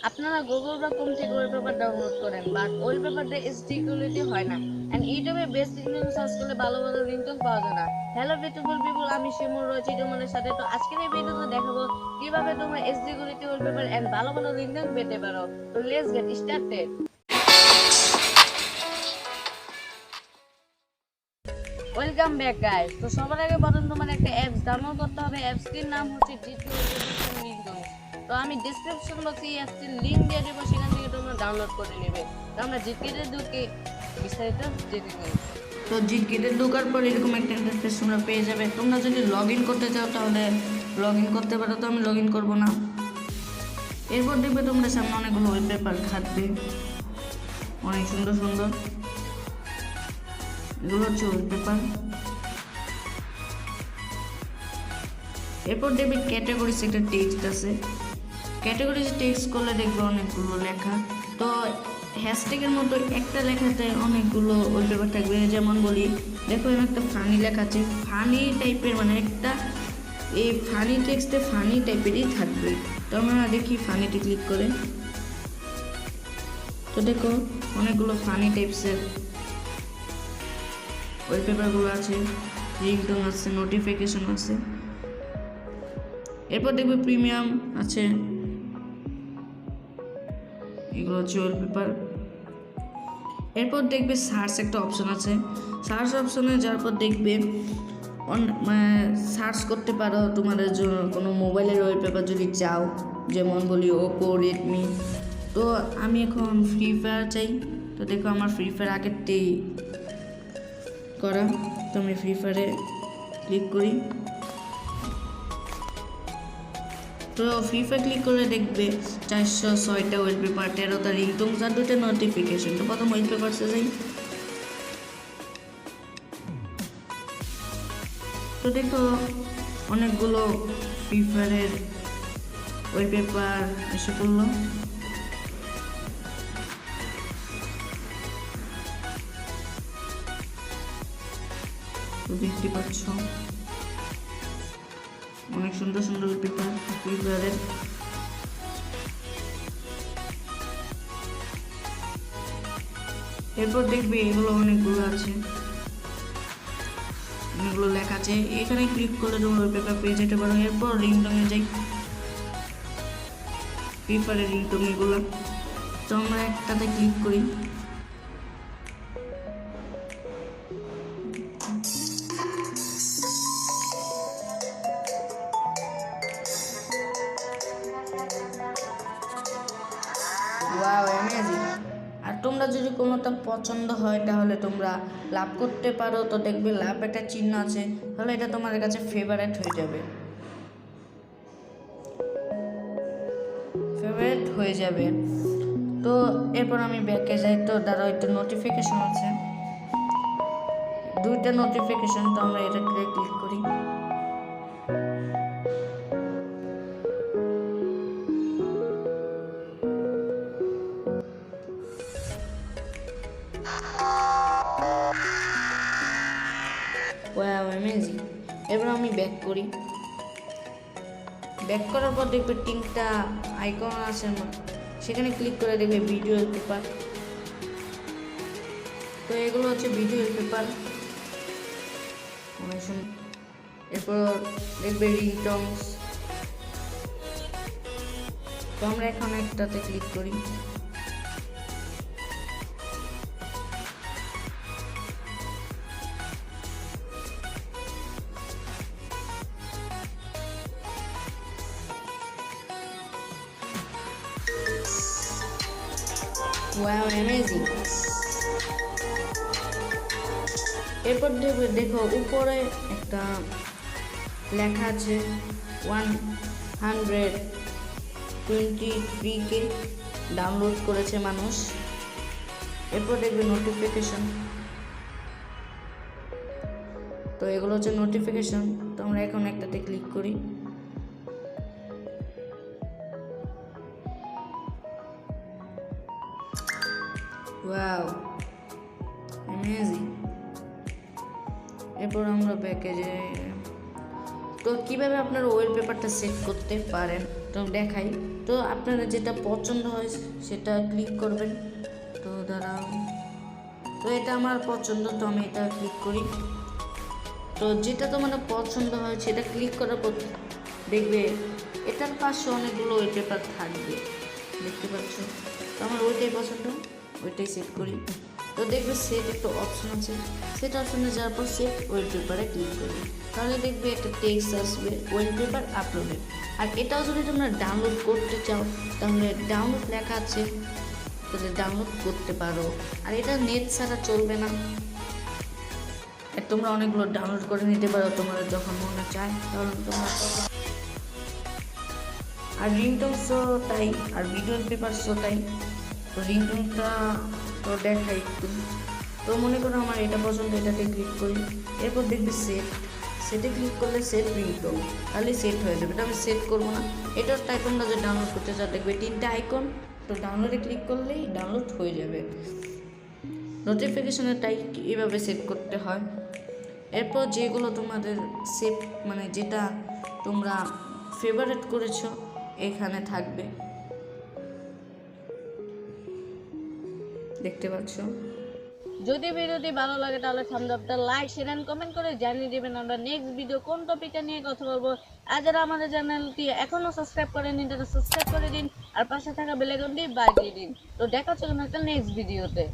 আপনারা গুগল বা ক্রোম থেকে ওয়ালপেপার ডাউনলোড করেন, বাট ওয়ালপেপারটা এইচডি কোয়ালিটি হয় না। এন্ড ইউটিউবে বেস্ট রিংটোন সার্চ করলে ভালো ভালো রিংটোন পাওয়া যায় না। হ্যালো বিউটিফুল পিপল, আমি শিমুল রয়েছি তোমাদের সাথে। তো আজকের এই ভিডিওতে দেখাবো কিভাবে তোমরা এইচডি কোয়ালিটি ওয়ালপেপার এন্ড ভালো ভালো রিংটোন পেতে পারো। তো let's get started. Welcome back guys. তো সবার আগে বলুন, তোমার একটা অ্যাপস ডাউনলোড করতে হবে। অ্যাপসটির নাম হচ্ছে জিটি ওয়ালপেপার রিংটোন। তো আমি ডেসক্রিপশন বক্সে এই অ্যাপসটির লিংক দিয়ে দেবো, সেখান থেকে তোমরা ডাউনলোড করে নেবে। তো আমরা জিটগেটে ঢুকে বিস্তারিত জেনে নিই। তো জিটগেটে ঢোকার পর এরকম একটা ইন্টারফেস তোমরা পেয়ে যাবে। তোমরা যদি লগ ইন করতে চাও তাহলে লগ ইন করতে পারো, তো আমি লগ ইন করবো না। এরপর দেখবে তোমরা সামনে অনেকগুলো ওয়ালপেপার থাকবে, অনেক সুন্দর সুন্দর। এগুলো হচ্ছে ওয়ালপেপার। এরপর দেখবে ক্যাটাগরিজ একটা টেক্সট আছে। ক্যাটাগরিজ টেক্সট করলে দেখবে অনেকগুলো লেখা। তো হ্যাশট্যাগের মতো একটা লেখাতে অনেকগুলো ওয়ালপেপার থাকবে। যেমন বলি, দেখো এখানে একটা ফানি লেখা আছে, ফানি টাইপের, মানে একটা এই ফানি টেক্সটে ফানি টাইপেরই থাকবে। তো আমরা দেখি ফানিতে ক্লিক করে, তো দেখো অনেকগুলো ফানি টাইপসের ওয়ালপেপারগুলো আছে, রিংটোন আছে, নোটিফিকেশন আছে। এরপর দেখবে প্রিমিয়াম আছে, এগুলো হচ্ছে ওয়ালপেপার। এরপর দেখবে সার্চ একটা অপশন আছে। সার্চ অপশনে যাওয়ার পর দেখবে সার্চ করতে পারো তোমাদের জন্য কোনো মোবাইলের ওয়ালপেপার যদি চাও। যেমন বলি ওপো, রেডমি। তো আমি এখন ফ্রি ফায়ার চাই। তো দেখো আমার ফ্রি ফায়ার আগেরটাই করা, তো আমি ফ্রি ফায়ারে ক্লিক করি। তো ফ্রি ফায়ার ক্লিক করে দেখবে 406টা ওয়ালপেপার, 13টা রিংটোন আর 2টা নোটিফিকেশন। তো প্রথম ওয়ালপেপারসে যাই। তো দেখো অনেকগুলো ফ্রি ফায়ারের ওয়ালপেপার এসে পড়লো। তো দেখতে পাচ্ছ অনেক সুন্দর সুন্দর ওয়ালপেপার ফ্রি ফায়ারের। এরপর দেখবে এগুলো অনেকগুলো আছে, অনেকগুলো লেখা আছে। এখানে ক্লিক করলে তোমরা ওয়ালপেপার পেয়ে যেতে পারো। এরপর রিংটোনে যাই, ফ্রি ফায়ারের রিংটোন এগুলো। তো আমরা একটাতে ক্লিক করি। Wow, amazing. আর তোমরা যদি কোনোটা পছন্দ হয় তাহলে তোমরা লাভ করতে পারো। তো দেখবে লাভ একটা চিহ্ন আছে, তাহলে এটা তোমাদের কাছে ফেভারিট হয়ে যাবে, ফেভারিট হয়ে যাবে। তো এরপর আমি ব্যাকে যাই। তো দাঁড়াও, একটা নোটিফিকেশন আছে, 2টা নোটিফিকেশন। তো আমরা এটাতে ক্লিক করি। Wow, amazing. এবার আমি ব্যাক করি। ব্যাক করার পর দেখবে 3টা আইকন আছে, সেখানে ক্লিক করে দেখবে ভিডিও ওয়ালপেপার। তো এগুলো হচ্ছে ভিডিও ওয়ালপেপার, অনেক সুন্দর। এরপর দেখবে রিংটোনস। তো আমরা এখন একটাতে ক্লিক করি। Wow, amazing. এরপর দেখো উপরে একটা লেখা আছে 123K ডাউনলোড করেছে মানুষ। এরপর দেখবে নোটিফিকেশন। তো এগুলো হচ্ছে নোটিফিকেশন। তো আমরা এখন একটাতে ক্লিক করি। Wow, amazing. এরপর আমরা ব্যাকে যাই। তো কিভাবে আপনার ওয়ালপেপারটা সেট করতে পারেন তো দেখাই। তো আপনারা যেটা পছন্দ হয় সেটা ক্লিক করবেন। তো দাঁড়াও, তো এটা আমার পছন্দ, তো আমি এটা ক্লিক করি। তো যেটা তোমার পছন্দ হয় সেটা ক্লিক করার পর দেখবে এটার পাশে অনেকগুলো ওয়ালপেপার থাকবে, দেখতে পাচ্ছ। তো আমার ওইটাই পছন্দ, ওইটাই সেট করি। তো দেখবে সেট একটা অপশন আছে, সেট অপশনে যাওয়ার পর সেট ওয়ালপেপারে ক্লিক করবে, তাহলে দেখবে একটা টেক্সট আসবে ওয়ালপেপার আপলোডেড। আর এটাও যদি তোমরা ডাউনলোড করতে চাও তাহলে ডাউনলোড লেখা আছে, তাহলে ডাউনলোড করতে পারো। আর এটা নেট ছাড়া চলবে না, তোমরা অনেকগুলো ডাউনলোড করে নিতে পারো তোমরা যখন মনে চায় তখন তোমরা। আর রিংটোনসও তাই, আর ভিডিও পেপারসও তাই। তো রিংটোনটা তো দেখাই একটু। তো মনে করো আমার এটা পছন্দ, এটাতে ক্লিক করি। এরপর দেখবি সেটে ক্লিক করলে সেট রিংটোন, তাহলে সেট হয়ে যাবে। এটা আমি সেট করবো না, এটার তাই তোমরা যে ডাউনলোড করতে চাও দেখবে 3টা আইকন, তো ডাউনলোডে ক্লিক করলেই ডাউনলোড হয়ে যাবে। নোটিফিকেশনের টাইপ এভাবে সেট করতে হয়। এরপর যেগুলো তোমাদের সেভ মানে যেটা তোমরা ফেভারিট করেছো এখানে থাকবে, দেখতে পাচ্ছ। যদি ভিডিওটি ভালো লাগে তাহলে থাম্বস আপটা, লাইক, শেয়ার এন্ড কমেন্ট করে জানিয়ে দিবেন আমরা নেক্সট ভিডিও কোন টপিকটা নিয়ে কথা বলবো। আর যারা আমাদের চ্যানেলটি এখনো সাবস্ক্রাইব করেননি তারা সাবস্ক্রাইব করে দিন, আর পাশে থাকা বেল আইকনটি বাজিয়ে দিন। তো দেখা হচ্ছে কোনো একটা নেক্সট ভিডিওতে।